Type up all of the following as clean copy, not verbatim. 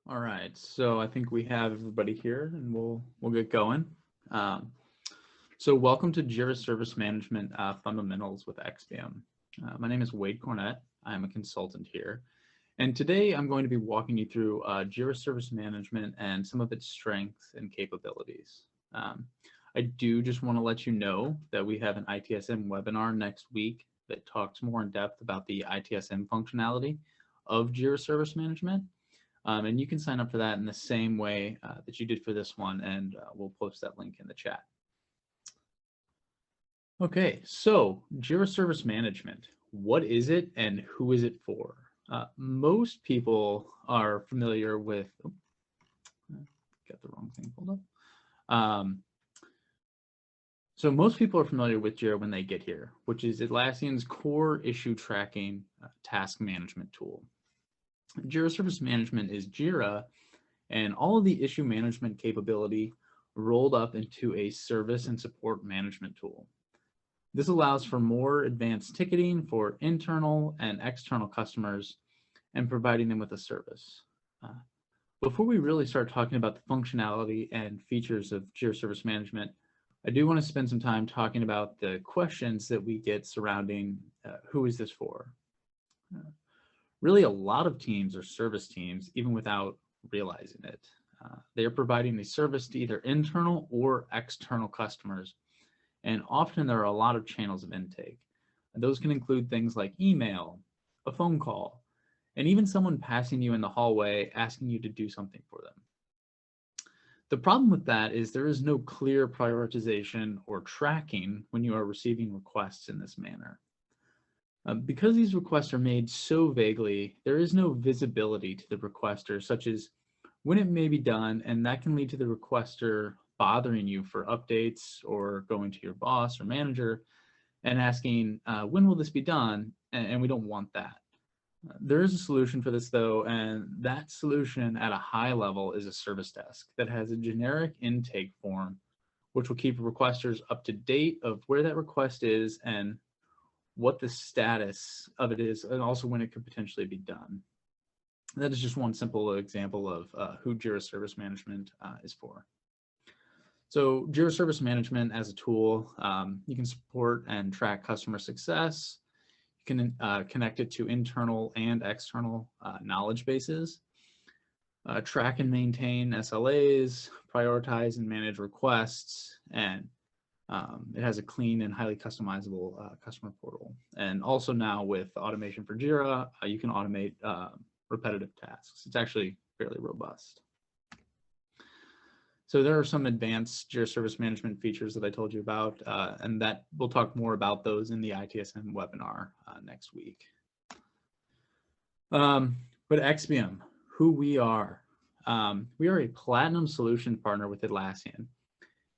All right, so I think we have everybody here, and we'll get going. So welcome to Jira Service Management Fundamentals with Expium. My name is Wade Cornett. I'm a consultant here, and today I'm going to be walking you through Jira Service Management and some of its strengths and capabilities. I do just want to let you know that we have an ITSM webinar next week that talks more in depth about the ITSM functionality of Jira Service Management. And you can sign up for that in the same way that you did for this one, and we'll post that link in the chat. Okay, so Jira Service Management, what is it and who is it for? Most people are familiar with, got the wrong thing pulled up. So most people are familiar with Jira when they get here, which is Atlassian's core issue tracking task management tool. Jira Service Management is Jira and all of the issue management capability rolled up into a service and support management tool. This allows for more advanced ticketing for internal and external customers and providing them with a service. Before we really start talking about the functionality and features of Jira Service Management, I do want to spend some time talking about the questions that we get surrounding who is this for? Really, a lot of teams are service teams, even without realizing it. They are providing a service to either internal or external customers, and often there are a lot of channels of intake. And those can include things like email, a phone call, and even someone passing you in the hallway asking you to do something for them. The problem with that is there is no clear prioritization or tracking when you are receiving requests in this manner. Because these requests are made so vaguely, there is no visibility to the requester, such as when it may be done, and that can lead to the requester bothering you for updates or going to your boss or manager and asking, when will this be done? And we don't want that. There is a solution for this though, and that solution at a high level is a service desk that has a generic intake form, which will keep requesters up to date of where that request is and what the status of it is, and also when it could potentially be done. That is just one simple example of who Jira Service Management is for. So Jira Service Management as a tool, you can support and track customer success. You can connect it to internal and external knowledge bases, track and maintain SLAs, prioritize and manage requests, and it has a clean and highly customizable customer portal. And also now with automation for Jira, you can automate repetitive tasks. It's actually fairly robust. So there are some advanced Jira Service Management features that I told you about, and that we'll talk more about those in the ITSM webinar next week. But Expium, who we are a platinum solution partner with Atlassian.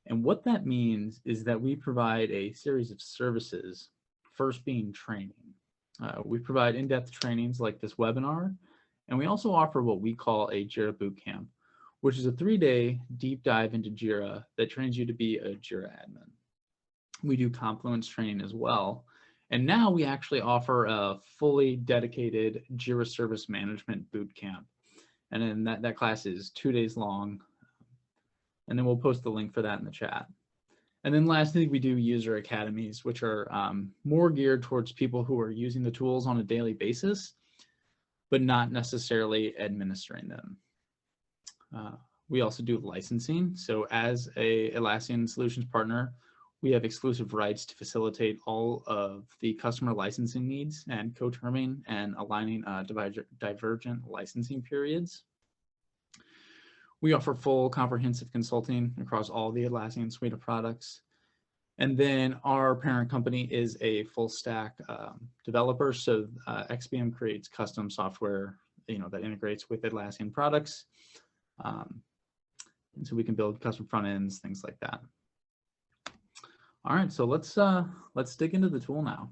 And what that means is that we provide a series of services, first being training. We provide in-depth trainings like this webinar, and we also offer what we call a Jira Bootcamp, which is a 3-day deep dive into Jira that trains you to be a Jira admin. We do Confluence training as well. And now we actually offer a fully dedicated Jira Service Management Bootcamp. And then that class is 2 days long. And then we'll post the link for that in the chat. And then lastly, we do user academies, which are more geared towards people who are using the tools on a daily basis, but not necessarily administering them. We also do licensing. So as a Atlassian Solutions partner, we have exclusive rights to facilitate all of the customer licensing needs and co-terming and aligning divergent licensing periods. We offer full comprehensive consulting across all the Atlassian suite of products. And then our parent company is a full stack developer. So Expium creates custom software, that integrates with Atlassian products. And so we can build custom front ends, things like that. All right, so let's dig into the tool now.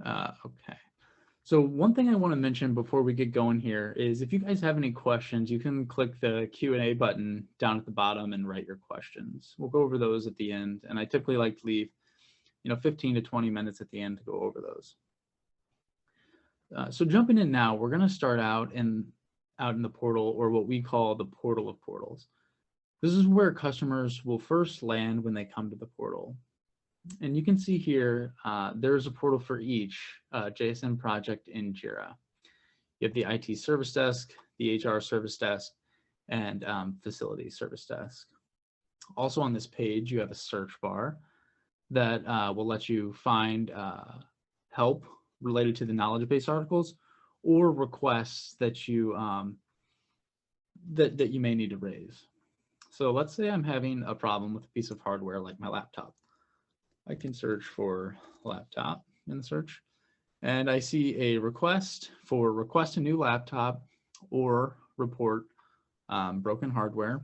Okay. So one thing I want to mention before we get going here is if you guys have any questions, you can click the Q&A button down at the bottom and write your questions. We'll go over those at the end, and I typically like to leave 15 to 20 minutes at the end to go over those. So jumping in now, we're going to start out in the portal, or what we call the portal of portals. This is where customers will first land when they come to the portal. And you can see here, there's a portal for each JSM project in Jira. You have the IT service desk, the HR service desk, and facility service desk. Also on this page, you have a search bar that will let you find help related to the knowledge base articles or requests that you that you may need to raise. So let's say I'm having a problem with a piece of hardware like my laptop. I can search for laptop in the search, and I see a request for request a new laptop or report broken hardware.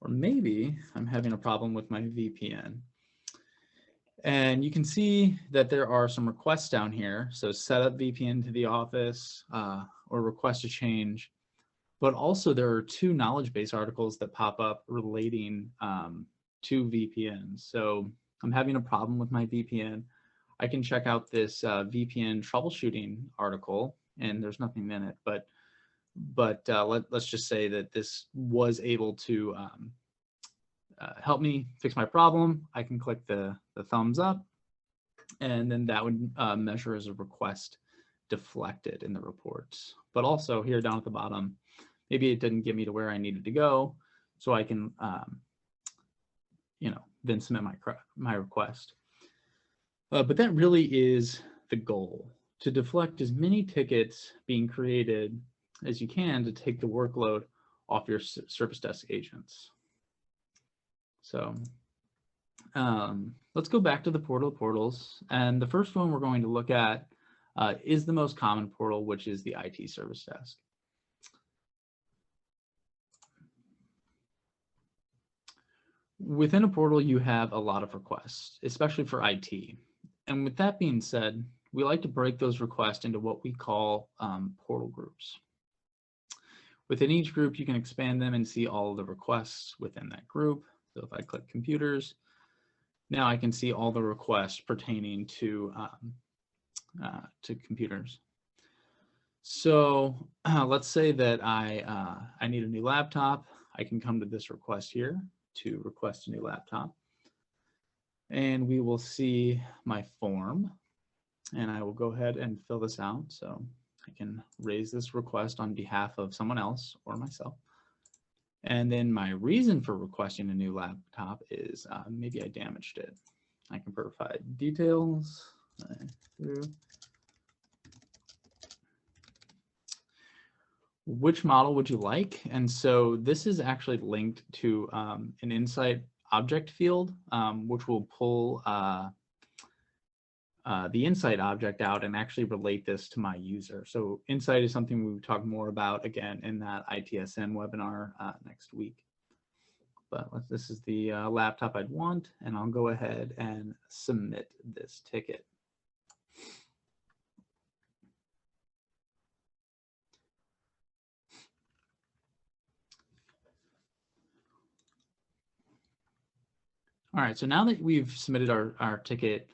Or maybe I'm having a problem with my VPN. And you can see that there are some requests down here. So set up VPN to the office or request a change. But also there are 2 knowledge base articles that pop up relating to VPNs. So I'm having a problem with my VPN. I can check out this VPN troubleshooting article, and there's nothing in it, but let's just say that this was able to help me fix my problem. I can click the thumbs up, and then that would measure as a request deflected in the reports. But also here down at the bottom, maybe it didn't get me to where I needed to go, so I can then submit my request. But that really is the goal, to deflect as many tickets being created as you can to take the workload off your service desk agents. So let's go back to the portal of portals. And the first one we're going to look at is the most common portal, which is the IT service desk. Within a portal, you have a lot of requests, especially for IT. And with that being said, we like to break those requests into what we call portal groups. Within each group, you can expand them and see all of the requests within that group. So if I click computers, now I can see all the requests pertaining to computers. So let's say that I need a new laptop. I can come to this request here to request a new laptop. And we will see my form, and I will go ahead and fill this out. So I can raise this request on behalf of someone else or myself. And then my reason for requesting a new laptop is maybe I damaged it. I can provide details. Which model would you like? And so this is actually linked to an insight object field, which will pull the insight object out and actually relate this to my user. So insight is something we will talk more about again in that ITSM webinar next week. But this is the laptop I'd want, and I'll go ahead and submit this ticket. All right, so now that we've submitted our ticket,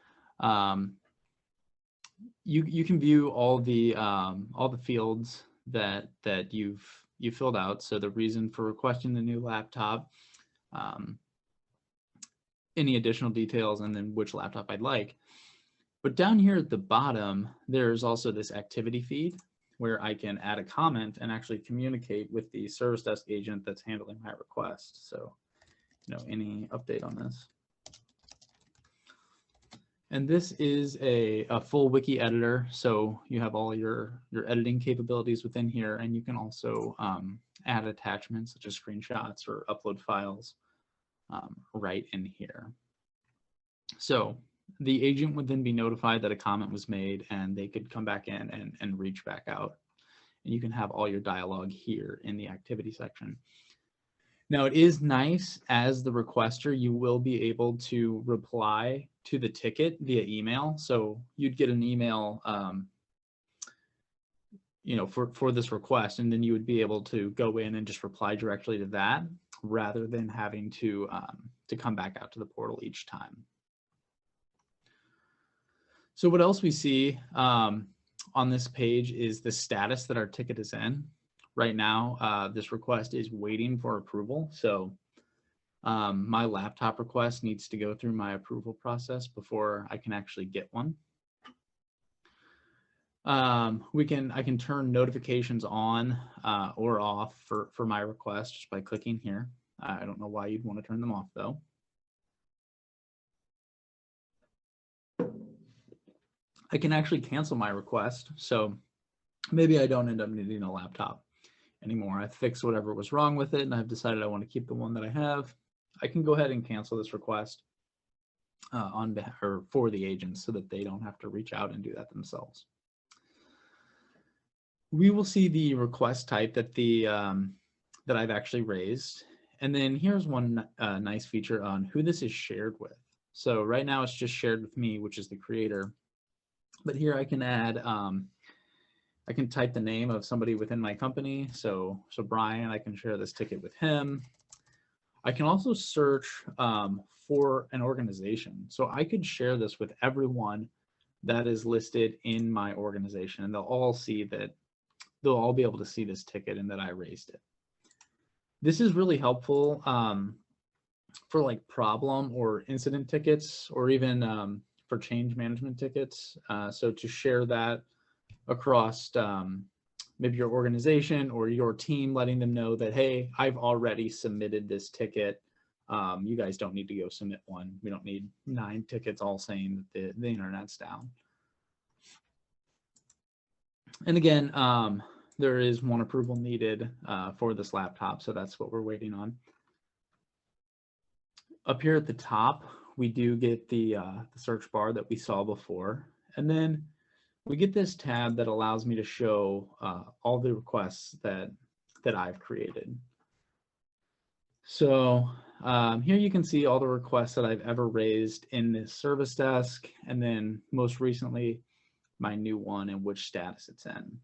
you can view all the fields that you've filled out. So the reason for requesting the new laptop, any additional details, and then which laptop I'd like. But down here at the bottom, there's also this activity feed where I can add a comment and actually communicate with the service desk agent that's handling my request. So, any update on this? And this is a full wiki editor, so you have all your editing capabilities within here, and you can also add attachments such as screenshots or upload files right in here. So the agent would then be notified that a comment was made, and they could come back in and reach back out. And you can have all your dialogue here in the activity section. Now, it is nice, as the requester, you will be able to reply to the ticket via email. So you'd get an email, for this request, and then you would be able to go in and just reply directly to that, rather than having to come back out to the portal each time. So what else we see on this page is the status that our ticket is in. Right now, this request is waiting for approval. So my laptop request needs to go through my approval process before I can actually get one. I can turn notifications on or off for my request just by clicking here. I don't know why you'd want to turn them off though. I can actually cancel my request. So maybe I don't end up needing a laptop anymore. I fixed whatever was wrong with it and I've decided I want to keep the one that I have. I can go ahead and cancel this request on behalf or for the agents so that they don't have to reach out and do that themselves. We will see the request type that that I've actually raised. And then here's one nice feature on who this is shared with. So right now it's just shared with me, which is the creator. But here I can add, I can type the name of somebody within my company. So Brian, I can share this ticket with him. I can also search for an organization. So I could share this with everyone that is listed in my organization, and they'll all see that, they'll all be able to see this ticket and that I raised it. This is really helpful for like problem or incident tickets, or even for change management tickets. So to share that across maybe your organization or your team, letting them know that, hey, I've already submitted this ticket. You guys don't need to go submit one. We don't need 9 tickets all saying that the internet's down. And again, there is one approval needed for this laptop, so that's what we're waiting on. Up here at the top, we do get the search bar that we saw before, and then we get this tab that allows me to show all the requests that I've created. So here you can see all the requests that I've ever raised in this service desk, and then most recently, my new one and which status it's in.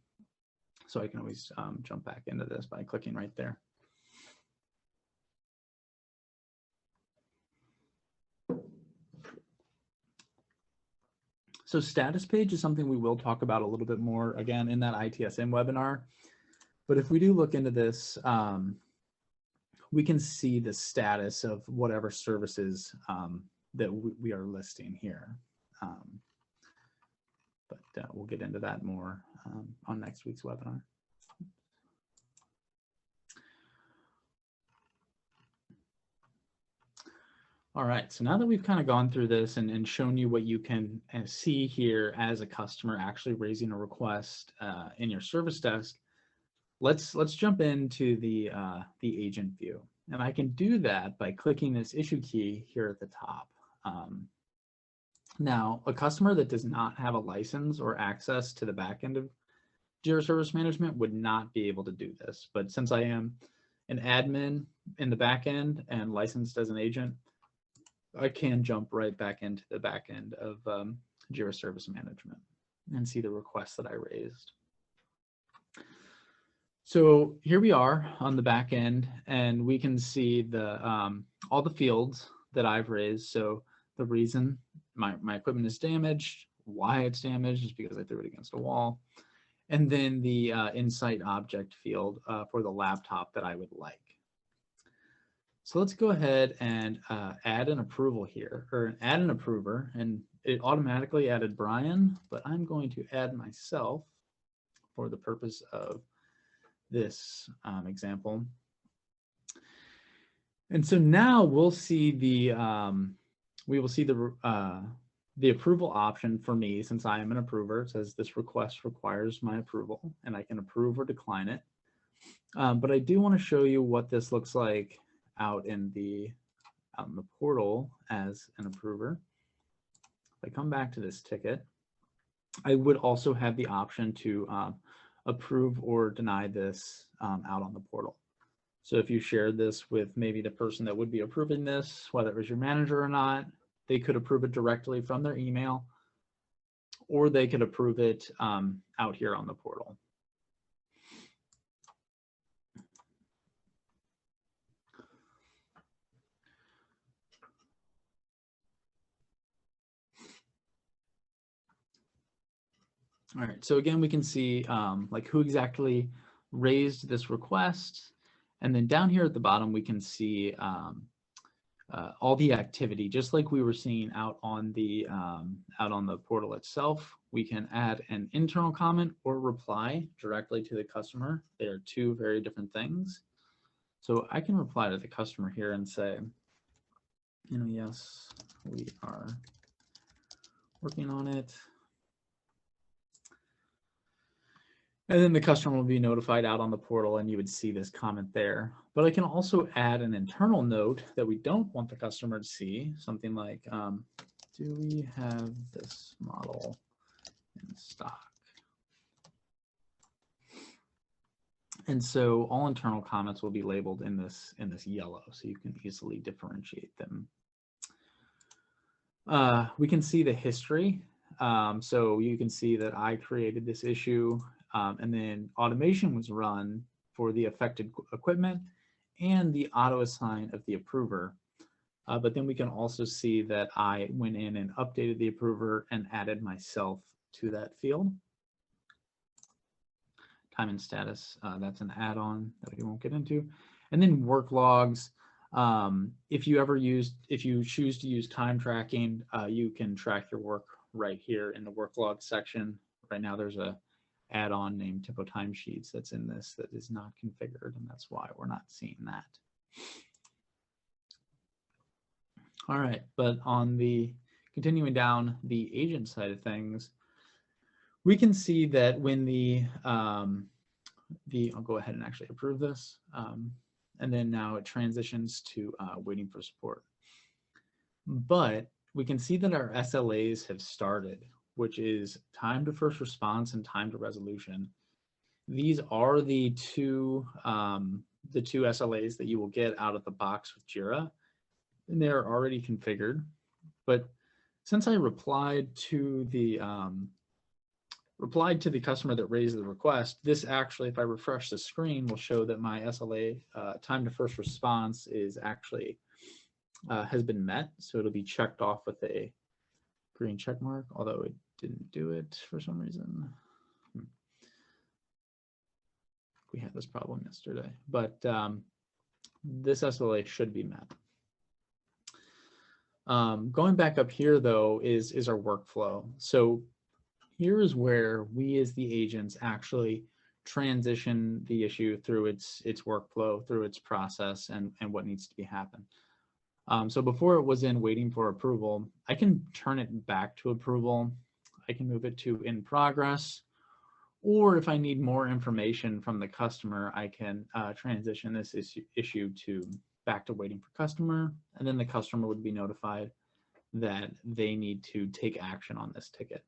So I can always jump back into this by clicking right there. So status page is something we will talk about a little bit more, again, in that ITSM webinar. But if we do look into this, we can see the status of whatever services that we are listing here. But we'll get into that more on next week's webinar. All right, so now that we've kind of gone through this and shown you what you can see here as a customer actually raising a request in your service desk, let's jump into the agent view. And I can do that by clicking this issue key here at the top. Now, a customer that does not have a license or access to the backend of Jira Service Management would not be able to do this. But since I am an admin in the backend and licensed as an agent, I can jump right back into the backend of Jira Service Management and see the requests that I raised. So here we are on the back end, and we can see the all the fields that I've raised. So the reason my equipment is damaged, why it's damaged is because I threw it against a wall, and then the insight object field for the laptop that I would like. So let's go ahead and add an approval here, or add an approver, and it automatically added Brian, but I'm going to add myself for the purpose of this example. And so now we'll see the approval option for me, since I am an approver. It says this request requires my approval, and I can approve or decline it. But I do want to show you what this looks like out in the portal as an approver. If I come back to this ticket, I would also have the option to approve or deny this out on the portal. So if you shared this with maybe the person that would be approving this, whether it was your manager or not, they could approve it directly from their email, or they could approve it out here on the portal. All right, so again, we can see like who exactly raised this request. And then down here at the bottom, we can see all the activity, just like we were seeing out on the portal itself. We can add an internal comment or reply directly to the customer. They are two very different things. So I can reply to the customer here and say, you know, yes, we are working on it. And then the customer will be notified out on the portal and you would see this comment there. But I can also add an internal note that we don't want the customer to see, something like, do we have this model in stock? And so all internal comments will be labeled in this yellow, so you can easily differentiate them. We can see the history. So you can see that I created this issue, and then automation was run for the affected equipment and the auto assign of the approver. But then we can also see that I went in and updated the approver and added myself to that field. Time and status, that's an add-on that we won't get into. And then work logs. If you choose to use time tracking, you can track your work right here in the work log section. Right now there's a add-on named Tempo Timesheets that's in this that is not configured, and that's why we're not seeing that. All right, but on the continuing down the agent side of things, we can see that when I'll go ahead and actually approve this, and then now it transitions to waiting for support. But we can see that our SLAs have started, which is time to first response and time to resolution. These are the two SLAs that you will get out of the box with Jira, and they're already configured. But since I replied to the customer that raised the request, this actually, if I refresh the screen, will show that my SLA time to first response is actually has been met. So it'll be checked off with a green check mark, although it didn't do it for some reason. We had this problem yesterday, but this SLA should be met. Going back up here though is our workflow. So here is where we as the agents actually transition the issue through its workflow, through its process, and what needs to be happen. So before it was in waiting for approval, I can turn it back to approval. I can move it to in progress, or if I need more information from the customer, I can transition this issue to back to waiting for customer, and then the customer would be notified that they need to take action on this ticket.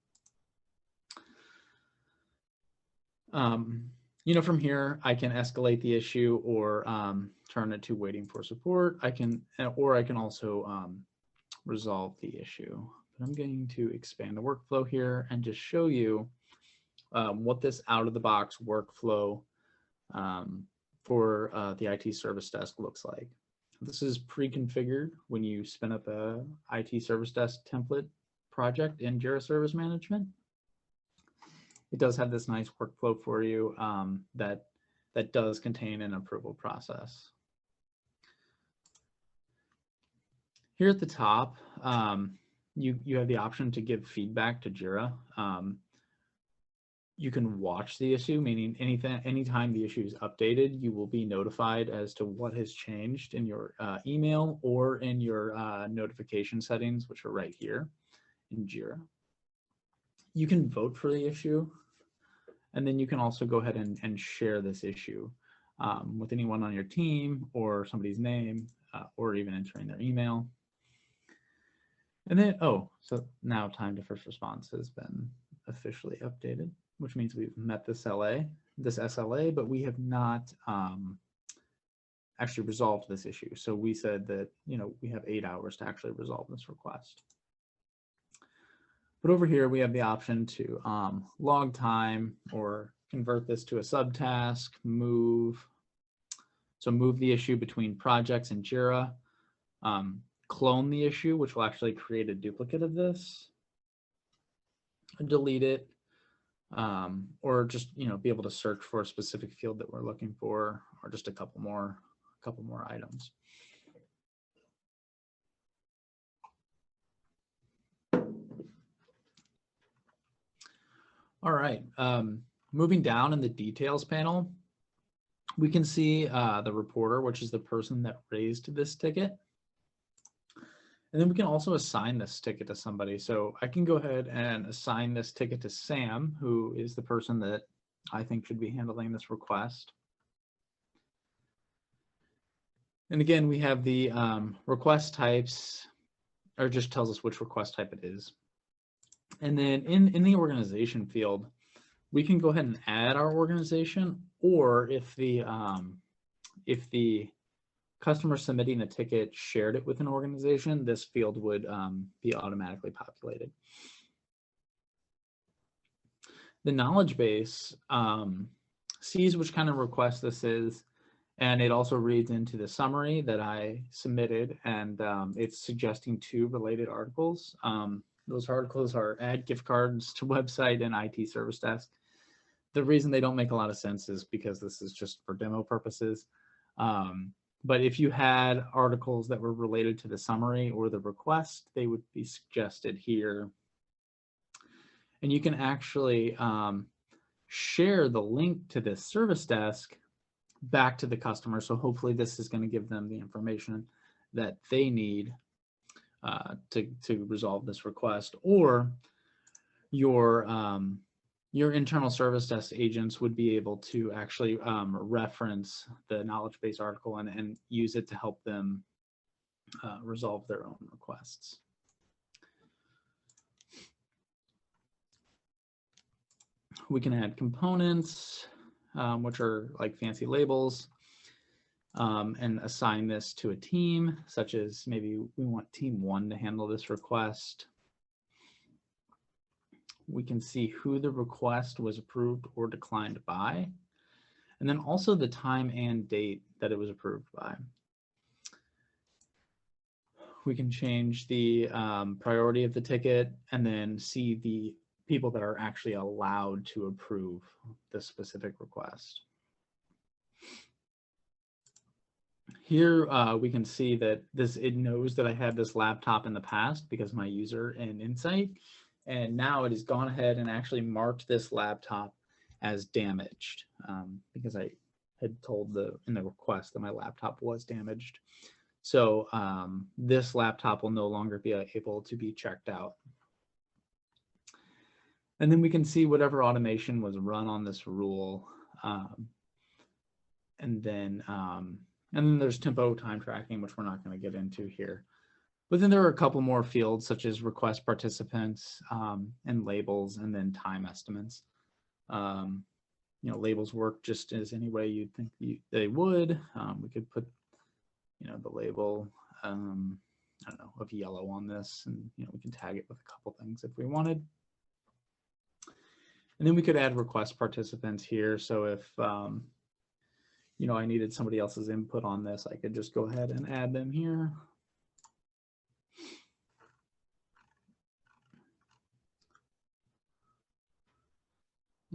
You know, from here, I can escalate the issue or turn it to waiting for support. I can also resolve the issue. But I'm going to expand the workflow here and just show you what this out-of-the-box workflow for the IT service desk looks like. This is pre-configured when you spin up a IT service desk template project in Jira Service Management. It does have this nice workflow for you that does contain an approval process. Here at the top, you have the option to give feedback to Jira. You can watch the issue, meaning anytime the issue is updated, you will be notified as to what has changed in your email or in your notification settings, which are right here in Jira. You can vote for the issue, and then you can also go ahead and share this issue with anyone on your team or somebody's name, or even entering their email. And then, so now time to first response has been officially updated, which means we've met this SLA, but we have not actually resolved this issue. So we said that, you know, we have 8 hours to actually resolve this request. But over here, we have the option to log time or convert this to a subtask, move the issue between projects in Jira, clone the issue, which will actually create a duplicate of this, delete it, or just, be able to search for a specific field that we're looking for, or just a couple more items. All right, moving down in the details panel, we can see the reporter, which is the person that raised this ticket. And then we can also assign this ticket to somebody. So I can go ahead and assign this ticket to Sam, who is the person that I think should be handling this request. And again, we have the request types, or just tells us which request type it is. And then in the organization field, we can go ahead and add our organization, or if the customer submitting a ticket shared it with an organization, this field would be automatically populated. The knowledge base sees which kind of request this is, and it also reads into the summary that I submitted, and it's suggesting 2 related articles. Those articles are add gift cards to website and IT service desk. The reason they don't make a lot of sense is because this is just for demo purposes. But if you had articles that were related to the summary or the request, they would be suggested here. And you can actually share the link to this service desk back to the customer. So hopefully this is going to give them the information that they need to resolve this request, or your internal service desk agents would be able to actually reference the knowledge base article and use it to help them resolve their own requests. We can add components, which are like fancy labels, and assign this to a team, such as maybe we want team 1 to handle this request. We can see who the request was approved or declined by, and then also the time and date that it was approved by. We can change the priority of the ticket and then see the people that are actually allowed to approve the specific request. Here we can see that it knows that I had this laptop in the past because my user in Insight, and now it has gone ahead and actually marked this laptop as damaged because I had told in the request that my laptop was damaged. So this laptop will no longer be able to be checked out. And then we can see whatever automation was run on this rule. And then there's tempo time tracking, which we're not going to get into here. But then there are a couple more fields, such as request participants and labels, and then time estimates. Labels work just as any way you'd think they would. We could put, the label, I don't know, of yellow on this, and we can tag it with a couple things if we wanted. And then we could add request participants here. So if I needed somebody else's input on this, I could just go ahead and add them here.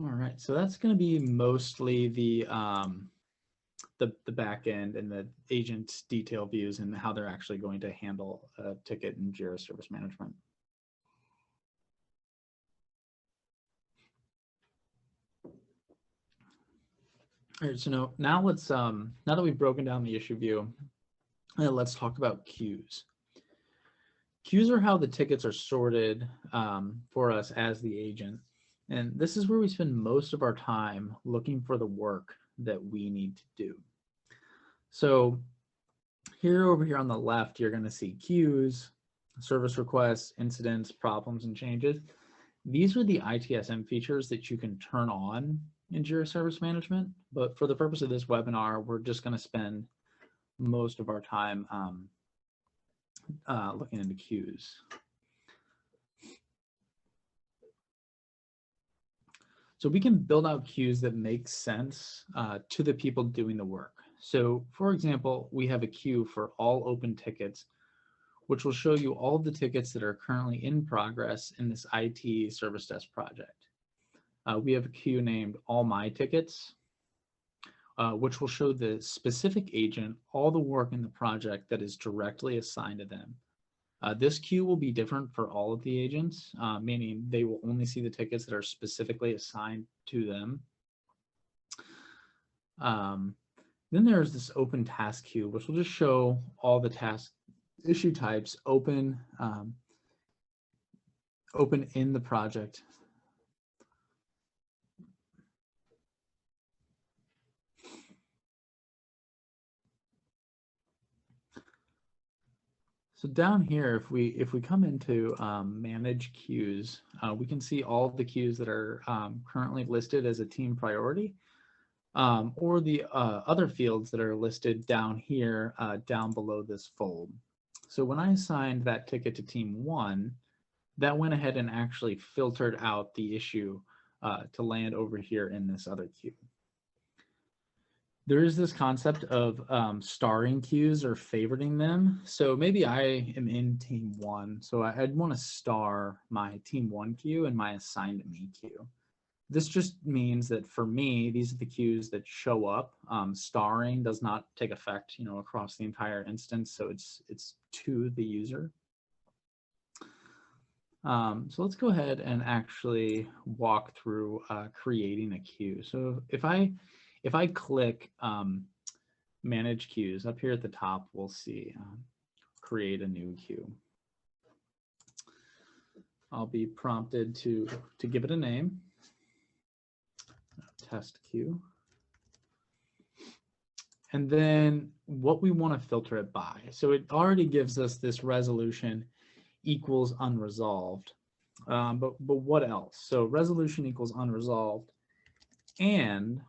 All right, so that's going to be mostly the back end and the agent detail views and how they're actually going to handle a ticket in Jira Service Management. All right, so now let's now that we've broken down the issue view, let's talk about queues. Queues are how the tickets are sorted for us as the agent. And this is where we spend most of our time looking for the work that we need to do. So over here on the left, you're going to see queues, service requests, incidents, problems, and changes. These are the ITSM features that you can turn on in Jira Service Management. But for the purpose of this webinar, we're just going to spend most of our time looking into queues. So we can build out queues that make sense to the people doing the work. So for example, we have a queue for all open tickets, which will show you all of the tickets that are currently in progress in this IT service desk project. we have a queue named All My Tickets, which will show the specific agent all the work in the project that is directly assigned to them. This queue will be different for all of the agents, meaning they will only see the tickets that are specifically assigned to them. Then there's this open task queue, which will just show all the task issue types open in the project. So down here, if we come into manage queues, we can see all the queues that are currently listed as a team priority, or the other fields that are listed down here, down below this fold. So when I assigned that ticket to team 1, that went ahead and actually filtered out the issue to land over here in this other queue. There is this concept of starring queues or favoriting them. So maybe I am in team 1. So I'd want to star my team 1 queue and my assigned to me queue. This just means that for me, these are the queues that show up. Starring does not take effect, across the entire instance. So it's to the user. So let's go ahead and actually walk through creating a queue. So if I click manage queues up here at the top, we'll see create a new queue. I'll be prompted to give it a name, test queue. And then what we want to filter it by. So it already gives us this resolution equals unresolved. But what else? So resolution equals unresolved. And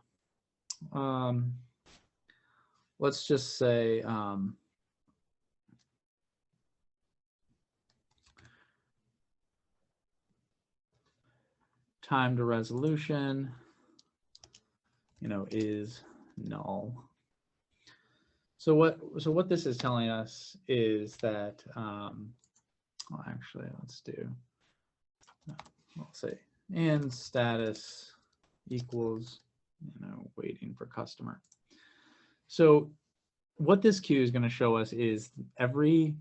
let's just say time to resolution, is null. So what this is telling us is that, well, actually, let's do, I'll say, and status equals, waiting for customer. So what this queue is going to show us is every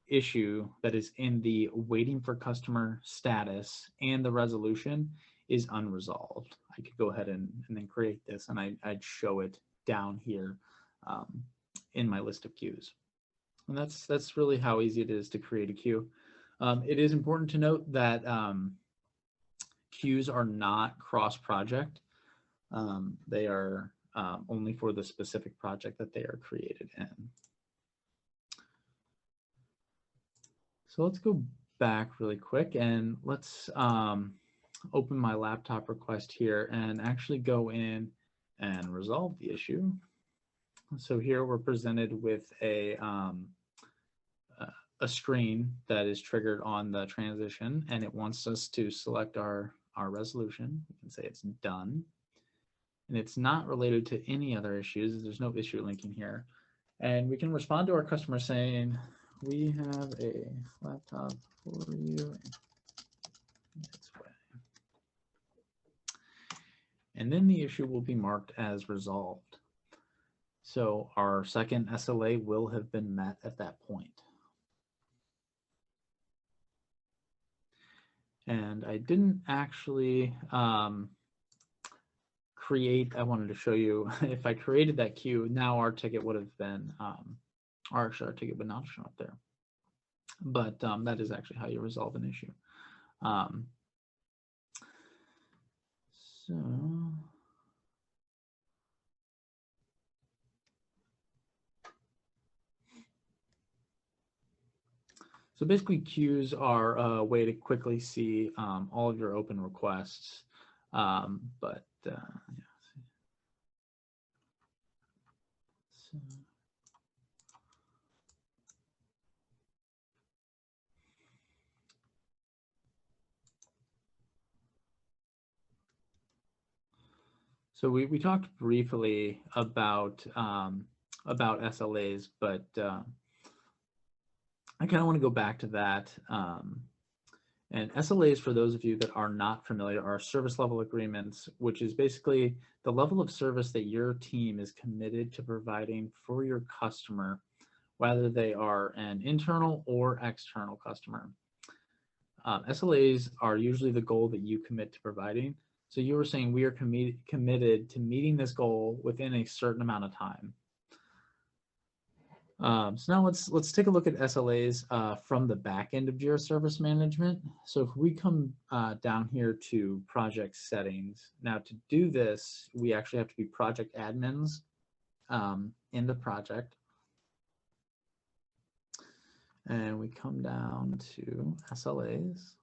issue that is in the waiting for customer status and the resolution is unresolved. I could go ahead and then create this, and I'd show it down here in my list of queues. And that's really how easy it is to create a queue. It is important to note that queues are not cross-project. They are only for the specific project that they are created in. So let's go back really quick and let's open my laptop request here and actually go in and resolve the issue. So here we're presented with a screen that is triggered on the transition, and it wants us to select our resolution. We can say it's done. And it's not related to any other issues. There's no issue linking here. And we can respond to our customer saying, we have a laptop for you. And then the issue will be marked as resolved. So our second SLA will have been met at that point. And I didn't actually create, I wanted to show you, if I created that queue, now our ticket would have been, or actually our ticket would not have shown up there. But that is actually how you resolve an issue. So basically queues are a way to quickly see all of your open requests. Yeah. So we talked briefly about SLAs, but I kind of want to go back to that And SLAs, for those of you that are not familiar, are service level agreements, which is basically the level of service that your team is committed to providing for your customer, whether they are an internal or external customer. SLAs are usually the goal that you commit to providing. So you were saying we are committed to meeting this goal within a certain amount of time. So now let's take a look at SLAs from the back end of Jira Service Management. So if we come down here to project settings, now to do this, we actually have to be project admins in the project. And we come down to SLAs.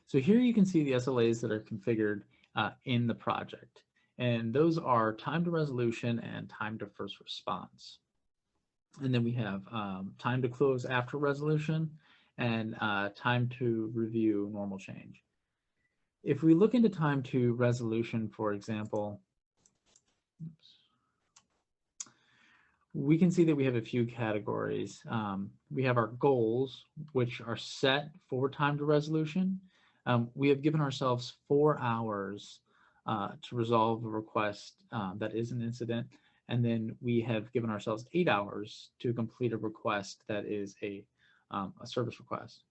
So here you can see the SLAs that are configured in the project. And those are time to resolution and time to first response. And then we have time to close after resolution and time to review normal change. If we look into time to resolution, for example, we can see that we have a few categories. We have our goals, which are set for time to resolution. We have given ourselves 4 hours to resolve a request that is an incident, and then we have given ourselves 8 hours to complete a request that is a service request.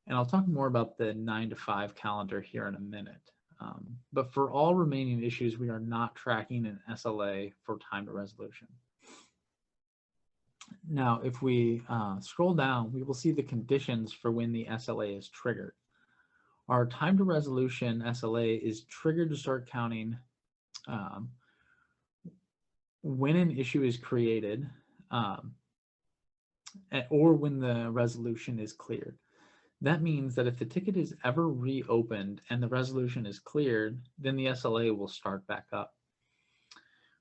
And I'll talk more about the 9 to 5 calendar here in a minute. But for all remaining issues, we are not tracking an SLA for time to resolution. Now, if we scroll down, we will see the conditions for when the SLA is triggered. Our time to resolution SLA is triggered to start counting when an issue is created or when the resolution is cleared. That means that if the ticket is ever reopened and the resolution is cleared, then the SLA will start back up.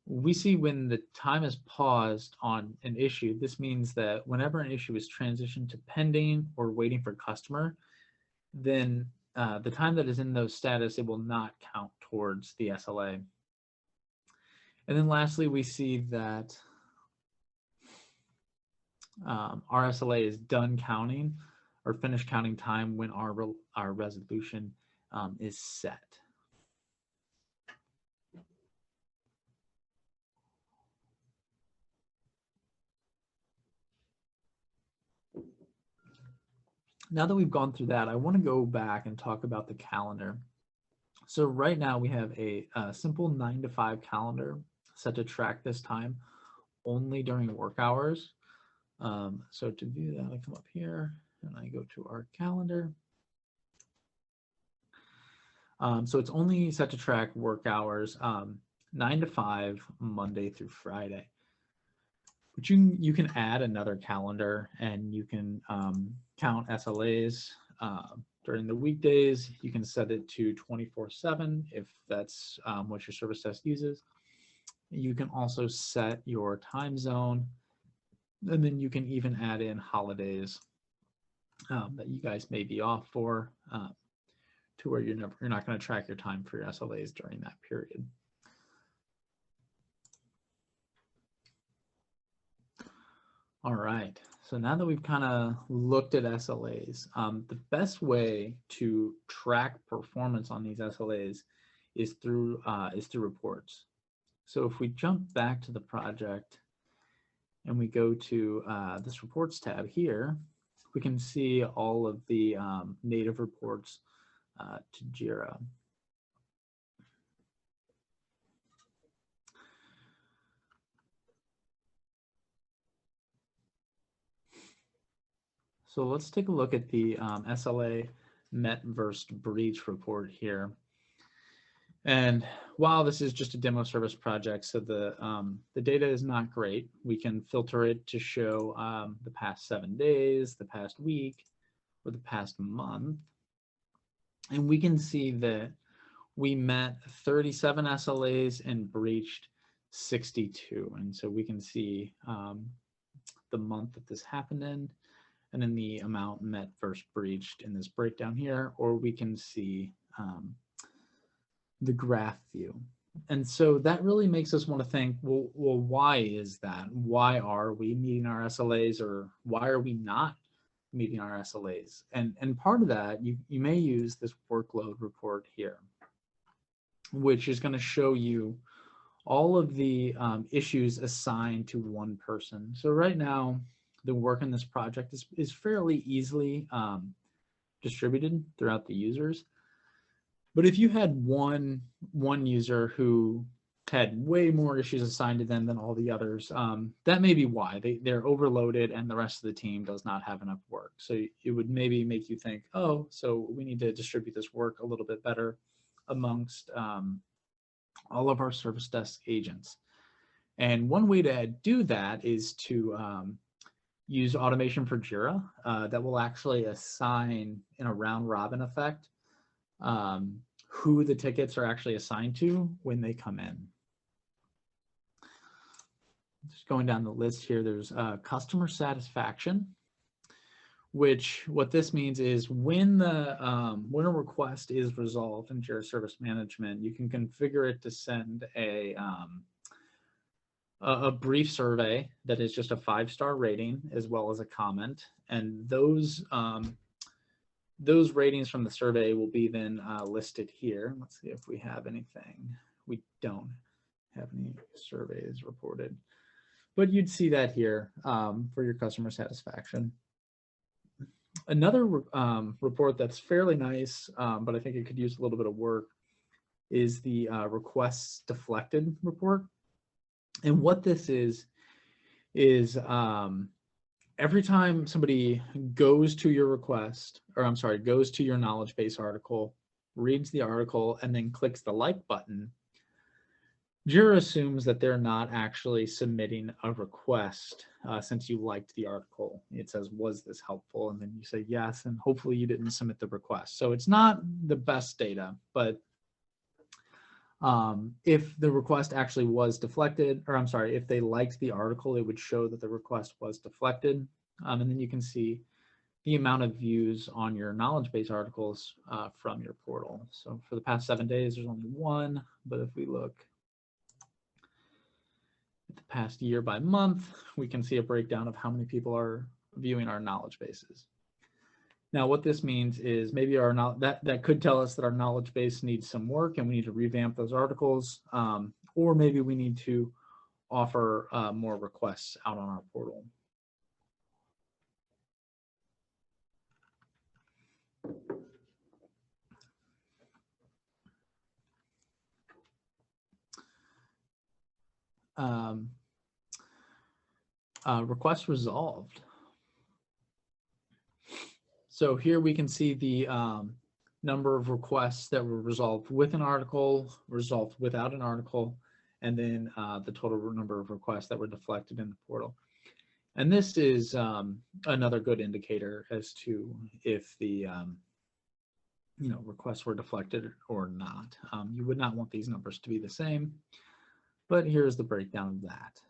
We see when the time is paused on an issue, this means that whenever an issue is transitioned to pending or waiting for customer, then the time that is in those status, it will not count towards the SLA. And then lastly, we see that our SLA is done counting or finished counting time when our resolution is set. Now that we've gone through that, I want to go back and talk about the calendar. So right now we have a simple 9 to 5 calendar set to track this time only during work hours. So to do that, I come up here and I go to our calendar. So it's only set to track work hours 9 to 5, Monday through Friday. But you can add another calendar and you can count SLAs during the weekdays. You can set it to 24/7 if that's what your service desk uses. You can also set your time zone, and then you can even add in holidays that you guys may be off for to where you're not going to track your time for your SLAs during that period. All right, so now that we've kind of looked at SLAs, the best way to track performance on these SLAs is through reports. So if we jump back to the project and we go to this reports tab here, we can see all of the native reports to Jira. So let's take a look at the SLA met versus breach report here. And while this is just a demo service project, so the data is not great, we can filter it to show the past 7 days, the past week, or the past month. And we can see that we met 37 SLAs and breached 62. And so we can see the month that this happened in, and then the amount met versus breached in this breakdown here, or we can see the graph view. And so that really makes us want to think, well, why is that? Why are we meeting our SLAs, or why are we not meeting our SLAs? And part of that, you may use this workload report here, which is going to show you all of the issues assigned to one person. So right now, the work in this project is fairly easily distributed throughout the users. But if you had one user who had way more issues assigned to them than all the others, that may be why they're overloaded and the rest of the team does not have enough work. So it would maybe make you think, oh, so we need to distribute this work a little bit better amongst all of our service desk agents. And one way to do that is to use automation for Jira that will actually assign in a round robin effect who the tickets are actually assigned to when they come in. Just going down the list here, there's customer satisfaction, which what this means is when a request is resolved in Jira Service Management, you can configure it to send a brief survey that is just a 5-star rating as well as a comment, and those ratings from the survey will be then listed here. Let's see if we have anything. We don't have any surveys reported, but you'd see that here for your customer satisfaction. Another report that's fairly nice, but I think it could use a little bit of work, is the requests deflected report. And what this is every time somebody goes to your request, or I'm sorry, goes to your knowledge base article, reads the article, and then clicks the like button, Jira assumes that they're not actually submitting a request since you liked the article. It says, was this helpful? And then you say yes, and hopefully you didn't submit the request. So it's not the best data, but if the request actually was deflected, or I'm sorry, if they liked the article, it would show that the request was deflected. And then you can see the amount of views on your knowledge base articles from your portal. So for the past 7 days, there's only one, but if we look at the past year by month, we can see a breakdown of how many people are viewing our knowledge bases. Now, what this means is maybe that could tell us that our knowledge base needs some work and we need to revamp those articles, or maybe we need to offer more requests out on our portal. Request resolved. So here we can see the number of requests that were resolved with an article, resolved without an article, and then the total number of requests that were deflected in the portal. And this is another good indicator as to if the requests were deflected or not. You would not want these numbers to be the same, but here's the breakdown of that.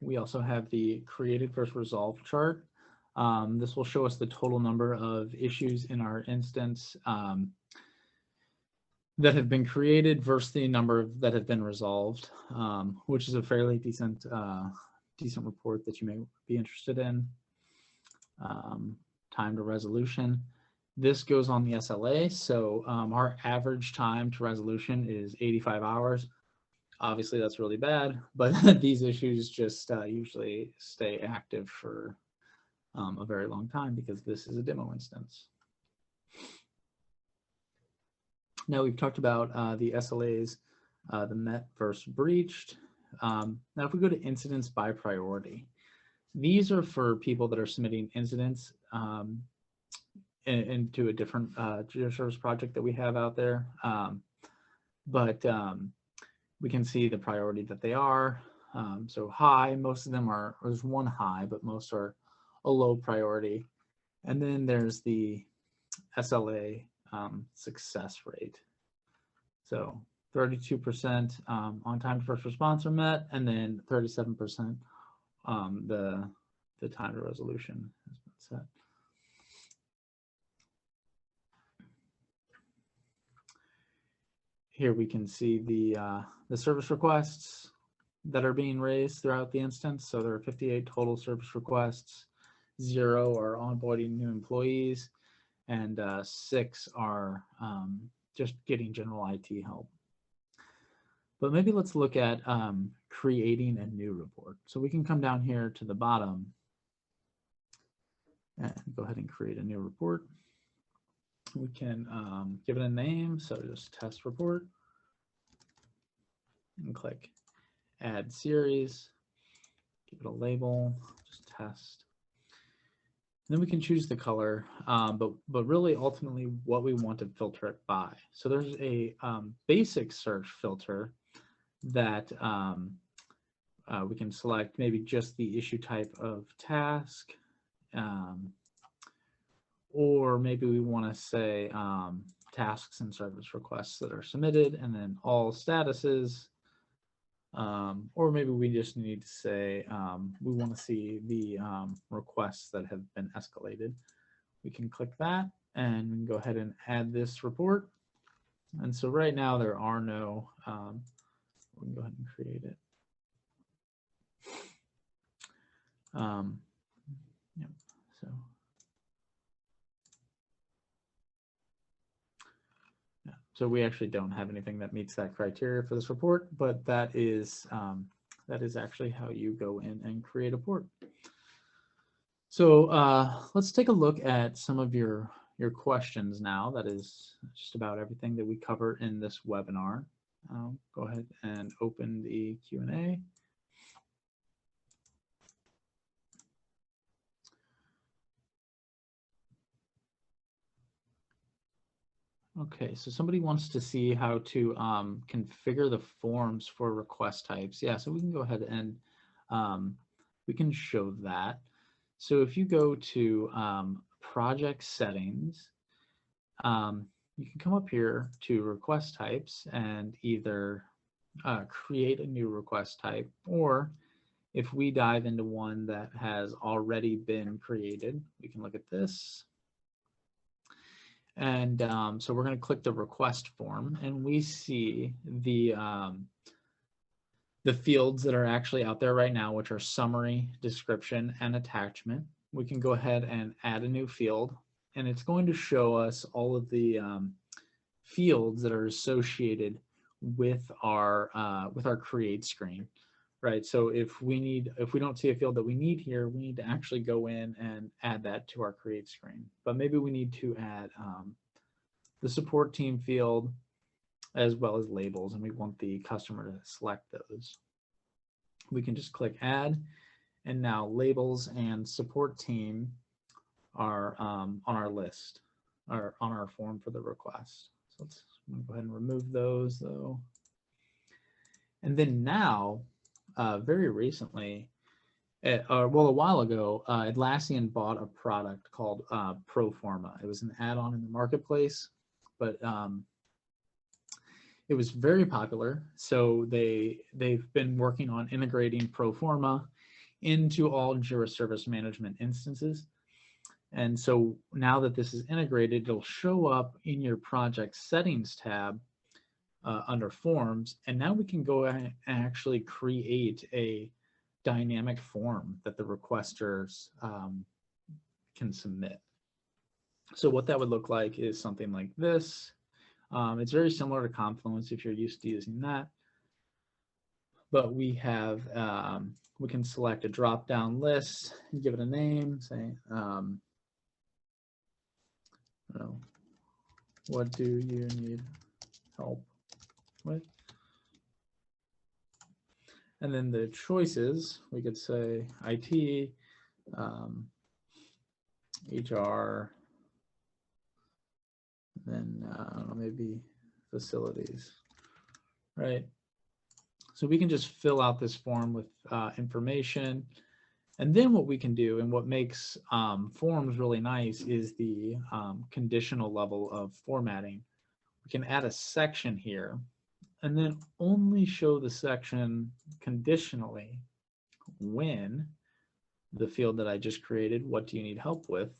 We also have the created versus resolved chart. This will show us the total number of issues in our instance that have been created versus the number that have been resolved, which is a fairly decent report that you may be interested in. Time to resolution. This goes on the SLA, so our average time to resolution is 85 hours. Obviously, that's really bad, but these issues just usually stay active for a very long time because this is a demo instance. Now we've talked about the SLAs, the met versus breached. Now if we go to incidents by priority, these are for people that are submitting incidents into a different Jira Service project that we have out there. We can see the priority that they are. So high, most of them are, there's one high, but most are a low priority. And then there's the SLA success rate. So 32% on time to first response are met, and then 37% the time to resolution has been set. here we can see the service requests that are being raised throughout the instance. So there are 58 total service requests, 0 are onboarding new employees, and 6 are just getting general IT help. But maybe let's look at creating a new report. So we can come down here to the bottom and go ahead and create a new report. We can give it a name, so just test report, and click add series, give it a label, just test. And then we can choose the color, but really ultimately what we want to filter it by. So there's a basic search filter that we can select maybe just the issue type of task, or maybe we want to say tasks and service requests that are submitted, and then all statuses, or maybe we just need to say we want to see the requests that have been escalated. We can click that and we can go ahead and add this report. And so right now there are no, we can go ahead and create it. Yep, so. Yeah, so we actually don't have anything that meets that criteria for this report, but that is actually how you go in and create a report. So let's take a look at some of your questions now. That is just about everything that we cover in this webinar. I'll go ahead and open the Q&A. Okay, so somebody wants to see how to configure the forms for request types. Yeah, so we can go ahead and we can show that. So if you go to project settings, you can come up here to request types and either create a new request type, or if we dive into one that has already been created, we can look at this. And so we're going to click the request form, and we see the fields that are actually out there right now, which are summary, description, and attachment. We can go ahead and add a new field, and it's going to show us all of the fields that are associated with our create screen, right? So if we don't see a field that we need here, we need to actually go in and add that to our create screen. But maybe we need to add the support team field as well as labels, and we want the customer to select those. We can just click add, and now labels and support team are on our list, or on our form for the request. So let's go ahead and remove those though. And then now, very recently, well, a while ago, Atlassian bought a product called Proforma. It was an add-on in the marketplace, but it was very popular. So they've been working on integrating Proforma into all Jira Service Management instances. And so now that this is integrated, it'll show up in your project settings tab under forms. And now we can go and actually create a dynamic form that the requesters can submit. So what that would look like is something like this. It's very similar to Confluence if you're used to using that. But we have, we can select a drop-down list, give it a name, say, what do you need help with? And then the choices, we could say IT, HR, then I don't know, maybe facilities, right? So we can just fill out this form with information. And then what we can do, and what makes forms really nice, is the conditional level of formatting. We can add a section here and then only show the section conditionally when the field that I just created, what do you need help with,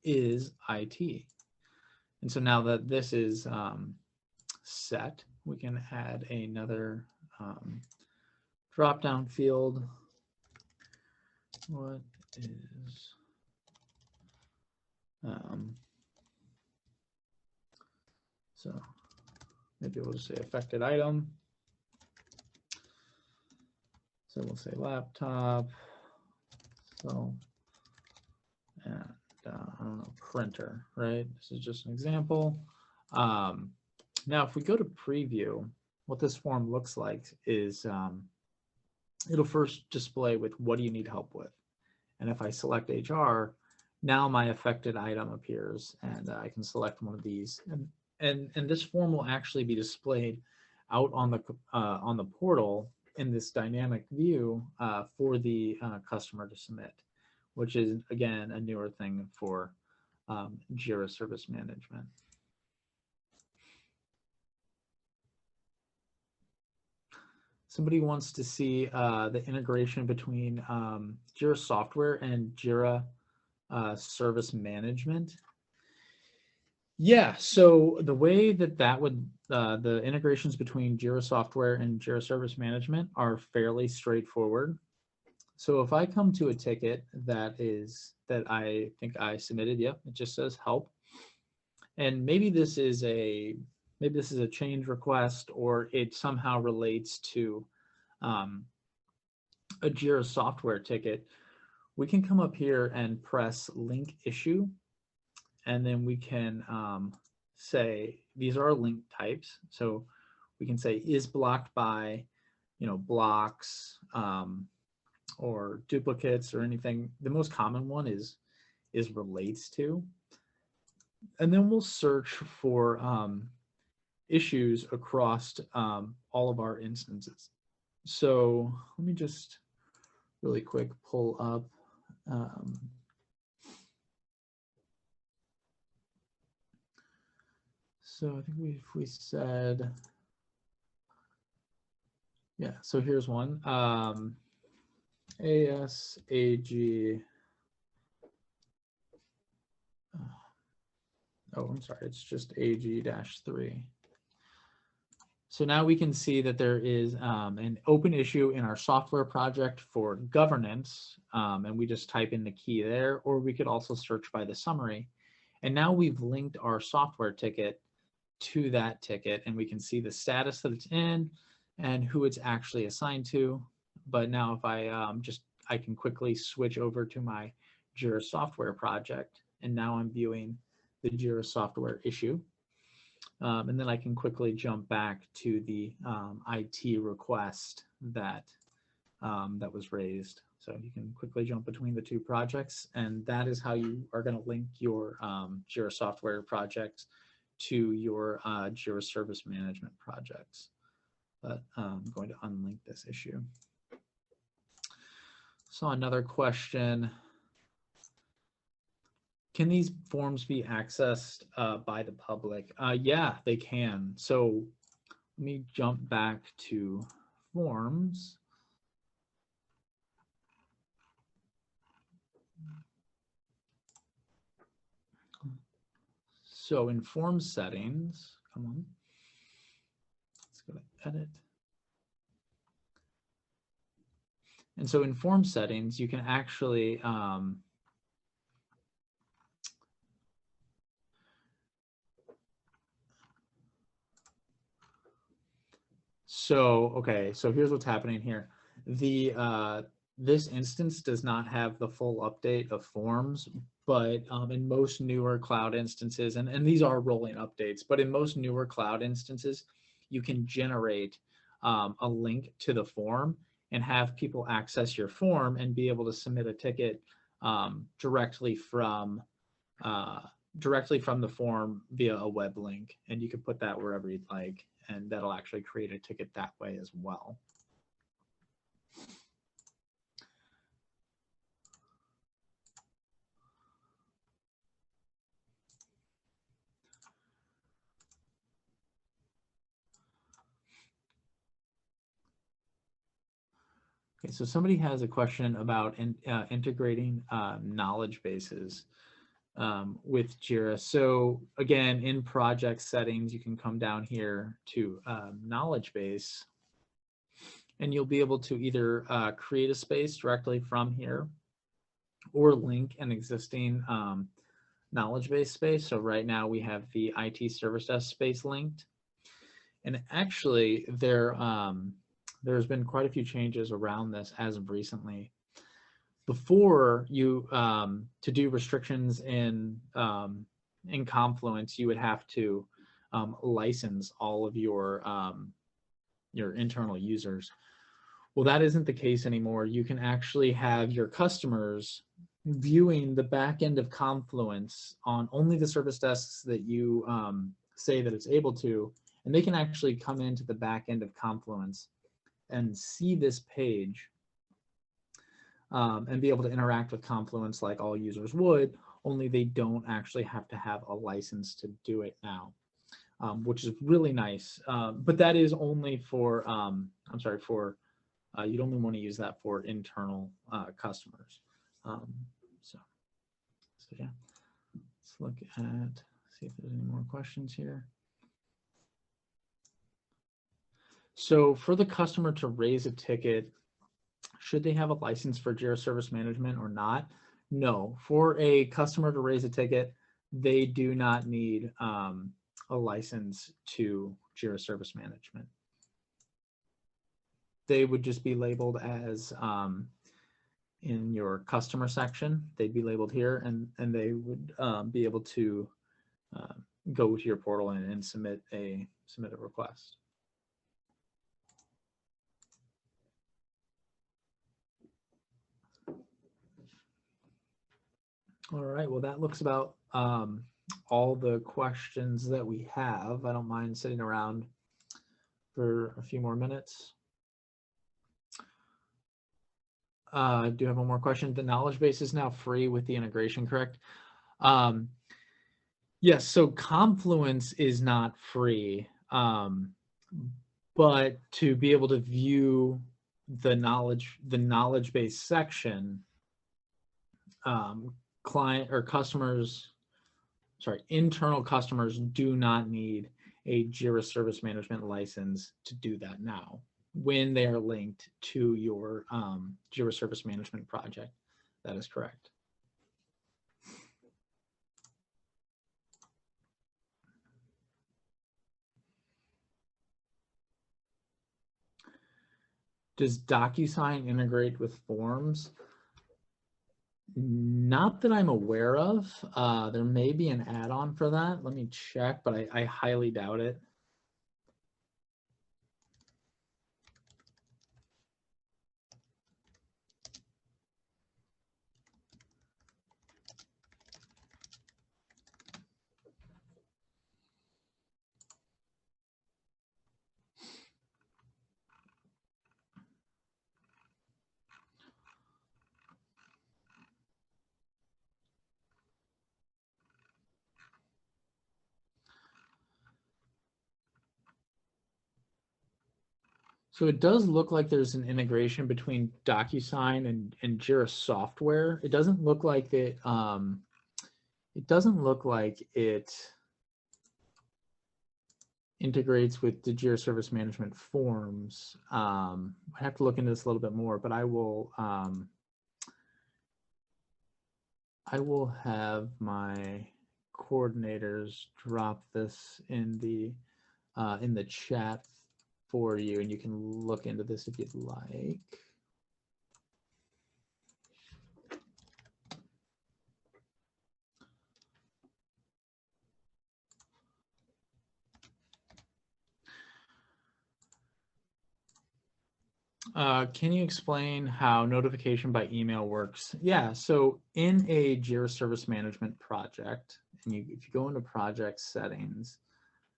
is IT. And so now that this is set, we can add another drop-down field. What is so maybe we'll just say affected item. So we'll say laptop. So and I don't know, printer, right? This is just an example. Now, if we go to preview, what this form looks like is it'll first display with what do you need help with. And if I select HR, now my affected item appears, and I can select one of these. And this form will actually be displayed out on the portal in this dynamic view for the customer to submit, which is, again, a newer thing for Jira Service Management. Somebody wants to see the integration between Jira software and Jira Service Management. Yeah, so the way that would, the integrations between Jira software and Jira Service Management are fairly straightforward. So if I come to a ticket that I think I submitted, yep, it just says help. And maybe this is a change request, or it somehow relates to a Jira software ticket. We can come up here and press link issue, and then we can say these are our link types. So we can say is blocked by, blocks or duplicates or anything. The most common one is relates to. And then we'll search for issues across all of our instances. So let me just really quick pull up so I think we said, yeah, so here's one, ASAG, oh, I'm sorry, it's just AG-3. So now we can see that there is an open issue in our software project for governance, and we just type in the key there, or we could also search by the summary. And now we've linked our software ticket to that ticket, and we can see the status that it's in and who it's actually assigned to. But now if I can quickly switch over to my Jira software project, and now I'm viewing the Jira software issue. And then I can quickly jump back to the IT request that was raised. So you can quickly jump between the two projects, and that is how you are going to link your Jira software projects to your Jira Service Management projects. But I'm going to unlink this issue. So another question. Can these forms be accessed by the public? Yeah, they can. So let me jump back to forms. So in form settings, come on, let's go to edit. And so in form settings, you can actually okay, so here's what's happening here. This instance does not have the full update of forms, but in most newer cloud instances, and these are rolling updates, but in most newer cloud instances, you can generate a link to the form and have people access your form and be able to submit a ticket directly from the form via a web link, and you can put that wherever you'd like, and that'll actually create a ticket that way as well. Okay, so somebody has a question about integrating knowledge bases. with Jira. So again, in project settings, you can come down here to knowledge base, and you'll be able to either create a space directly from here or link an existing knowledge base space. So right now we have the IT service desk space linked. And actually there's been quite a few changes around this as of recently. Before you, to do restrictions in Confluence, you would have to license all of your internal users. Well, that isn't the case anymore. You can actually have your customers viewing the back end of Confluence on only the service desks that you say that it's able to, and they can actually come into the back end of Confluence and see this page and be able to interact with Confluence like all users would, only they don't actually have to have a license to do it now, which is really nice. But that is only for, you'd only want to use that for internal customers. So yeah, let's look at, see if there's any more questions here. So for the customer to raise a ticket, should they have a license for Jira Service Management or not? No, for a customer to raise a ticket, they do not need a license to Jira Service Management. They would just be labeled as in your customer section. They'd be labeled here, and they would be able to go to your portal and submit a request. All right, well, that looks about all the questions that we have. I don't mind sitting around for a few more minutes. I do have one more question. The knowledge base is now free with the integration, correct? Yes, so Confluence is not free, but to be able to view the knowledge base section, internal customers do not need a Jira Service Management license to do that now when they are linked to your Jira Service Management project. That is correct. Does DocuSign integrate with Forms? Not that I'm aware of. There may be an add-on for that. Let me check, but I highly doubt it. So it does look like there's an integration between DocuSign and Jira software. It doesn't look like it. It doesn't look like it integrates with the Jira Service Management forms. I have to look into this a little bit more, but I will have my coordinators drop this in the chat for you, and you can look into this if you'd like. Can you explain how notification by email works? Yeah, so in a Jira Service Management project, and if you go into project settings,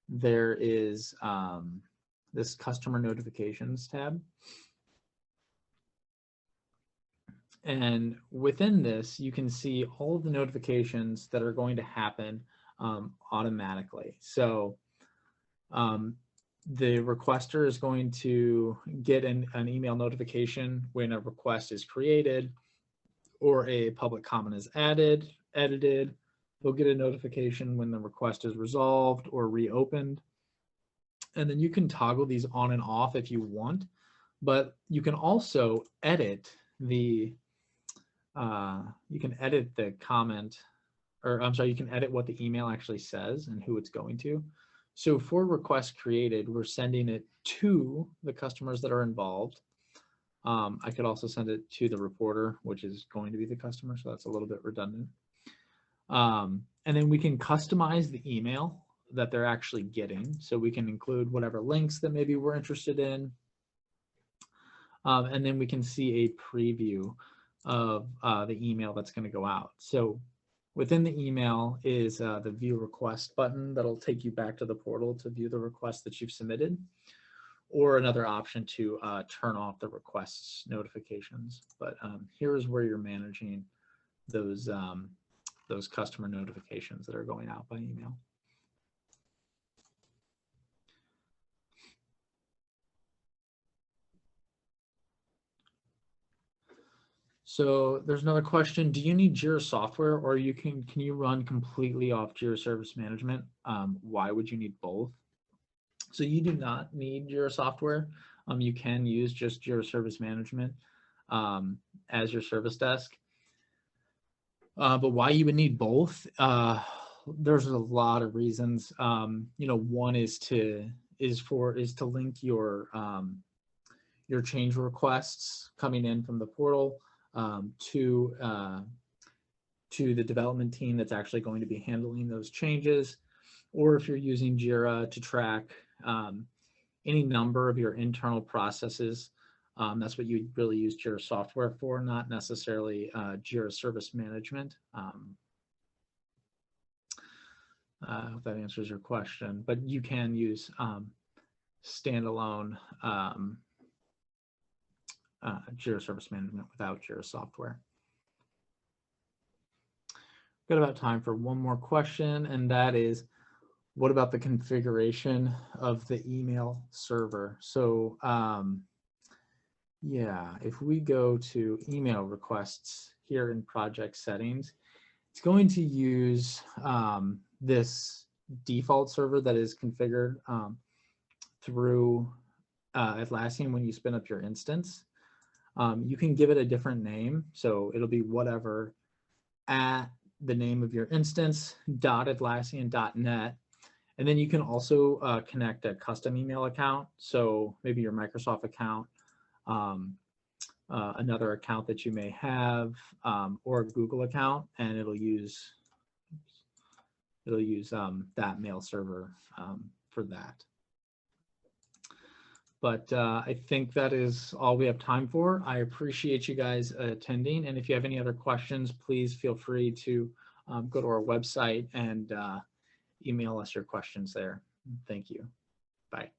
there is this customer notifications tab. And within this, you can see all of the notifications that are going to happen automatically. So the requester is going to get an email notification when a request is created or a public comment is edited, they'll get a notification when the request is resolved or reopened. And then you can toggle these on and off if you want, but you can also edit the comment, or I'm sorry, you can edit what the email actually says and who it's going to. So for requests created, we're sending it to the customers that are involved. I could also send it to the reporter, which is going to be the customer, so that's a little bit redundant. And then we can customize the email that they're actually getting. So we can include whatever links that maybe we're interested in. And then we can see a preview of the email that's going to go out. So within the email is the view request button that'll take you back to the portal to view the request that you've submitted, or another option to turn off the requests notifications. But here's where you're managing those customer notifications that are going out by email. So there's another question. Do you need Jira software, or can you run completely off Jira Service Management? Why would you need both? So you do not need Jira software. You can use just Jira Service Management as your service desk. But why you would need both? There's a lot of reasons. One is to link your change requests coming in from the portal to the development team that's actually going to be handling those changes, or if you're using Jira to track any number of your internal processes. That's what you really use Jira software for, not necessarily Jira Service Management. I hope that answers your question, but you can use standalone Jira Service Management without Jira software. Got about time for one more question, and that is, what about the configuration of the email server? So yeah, if we go to email requests here in project settings, it's going to use this default server that is configured through Atlassian when you spin up your instance. You can give it a different name, so it'll be whatever at the name of your instance .atlassian.net. And then you can also connect a custom email account, so maybe your Microsoft account, another account that you may have, or a Google account, and it'll use that mail server for that. But I think that is all we have time for. I appreciate you guys attending, and if you have any other questions, please feel free to go to our website and email us your questions there. Thank you. Bye.